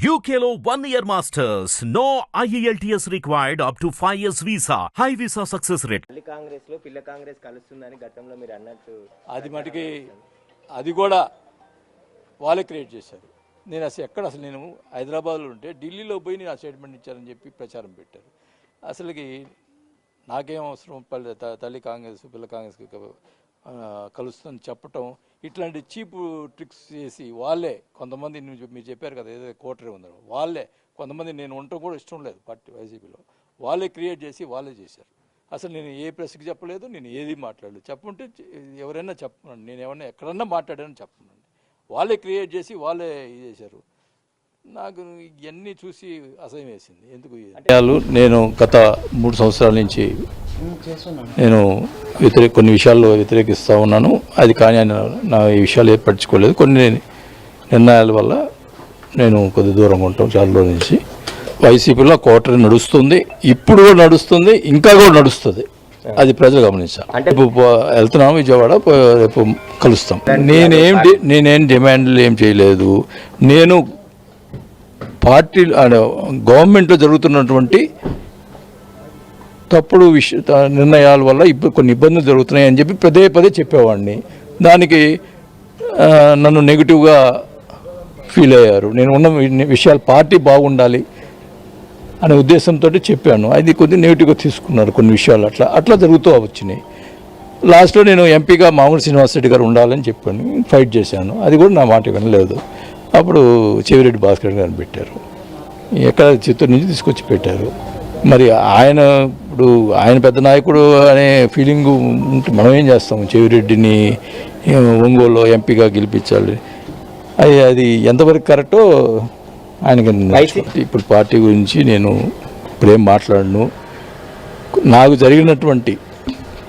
UKLO 1 year masters. No IELTS required up to 5 years visa. High visa success rate. Congress లో పిల్ల కాంగ్రెస్ కలుస్తుందని గతంలో మీరు అన్నట్టు అది మటుకి అది కూడా వాళ్ళే క్రియేట్ చేశారు. నేను అసలు నేను హైదరాబాద్లో ఉంటే ఢిల్లీలో పోయి నేను ఆ స్టేట్మెంట్ ఇచ్చారని చెప్పి ప్రచారం పెట్టారు. అసలుకి నాకేం అవసరం తల్లి కాంగ్రెస్ పిల్ల కాంగ్రెస్ కలుస్తుందని చెప్పటం, ఇట్లాంటి చీప్ ట్రిక్స్ చేసి వాళ్ళే కొంతమంది మీరు చెప్పారు కదా ఏదో కోటరీ ఉందో వాళ్ళే కొంతమంది నేను ఉండటం కూడా ఇష్టం లేదు పార్టీ వైసీపీలో వాళ్ళే క్రియేట్ చేసి వాళ్ళే చేశారు. అసలు నేను ఏ ప్రెస్కి చెప్పలేదు, నేను ఏది మాట్లాడలేదు. చెప్పుంటే ఎవరైనా చెప్పనండి, నేను ఏమన్నా ఎక్కడన్నా మాట్లాడానని చెప్పనండి. వాళ్ళే క్రియేట్ చేసి వాళ్ళే ఇది చేశారు. నాకు ఇవన్నీ చూసి అసహ్యం వేసింది. ఎందుకు నేను గత 3 సంవత్సరాల నుంచి నేను కొన్ని విషయాల్లో వ్యతిరేకిస్తూ ఉన్నాను. అది కానీ ఆయన నా ఈ విషయాలు ఏది పట్టించుకోలేదు. కొన్ని నిర్ణయాల వల్ల నేను కొద్ది దూరంగా ఉంటాం. చాలా రోజుల నుంచి వైసీపీలో కోటరీ నడుస్తుంది, ఇప్పుడు కూడా నడుస్తుంది, ఇంకా కూడా నడుస్తుంది. అది ప్రజలు గమనించాలి. అంటే వెళ్తున్నాం విజయవాడ, రేపు కలుస్తాం. నేనేం డిమాండ్లు ఏం చేయలేదు. నేను పార్టీ గవర్నమెంట్లో జరుగుతున్నటువంటి తప్పుడు నిర్ణయాల వల్ల ఇప్పుడు కొన్ని ఇబ్బందులు జరుగుతున్నాయని చెప్పి పదే చెప్పేవాడిని. దానికి నన్ను నెగిటివ్గా ఫీల్ అయ్యారు. నేను ఉన్న విషయాలు పార్టీ బాగుండాలి అనే ఉద్దేశంతో చెప్పాను. అది కొద్దిగా నెగిటివ్గా తీసుకున్నారు కొన్ని విషయాలు. అట్లా జరుగుతూ వచ్చినాయి. లాస్ట్లో నేను ఎంపీగా మామూలు శ్రీనివాసరెడ్డి గారు ఉండాలని చెప్పాను, ఫైట్ చేశాను. అది కూడా నా మాట వినలేదు. అప్పుడు చెవిరెడ్డి భాస్కర్ గారిని పెట్టారు. ఎక్కడ చిత్తూరు నుంచి తీసుకొచ్చి పెట్టారు. మరి ఆయన ఇప్పుడు ఆయన పెద్ద నాయకుడు అనే ఫీలింగు ఉంటే మనం ఏం చేస్తాము? చెవిరెడ్డిని ఒంగోలులో ఎంపీగా గెలిపించాలి, అది ఎంతవరకు కరెక్టో ఆయనకి. ఇప్పుడు పార్టీ గురించి నేను ఇప్పుడేం మాట్లాడను. నాకు జరిగినటువంటి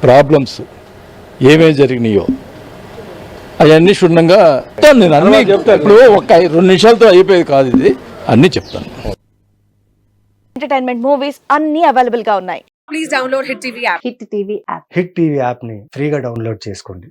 ప్రాబ్లమ్స్ ఏమేమి జరిగినాయో అవన్నీ క్షుణ్ణంగా నేను అన్నీ చెప్తాను. ఇప్పుడు ఒక 2 నిమిషాలతో అయిపోయేది కాదు, ఇది అన్నీ చెప్తాను. ఎంటర్టైన్మెంట్ మూవీస్ అన్ని అవైలబుల్ గా ఉన్నాయి. Please download hit TV app. Hit TV app ని ఫ్రీగా డౌన్లోడ్ చేసుకోండి.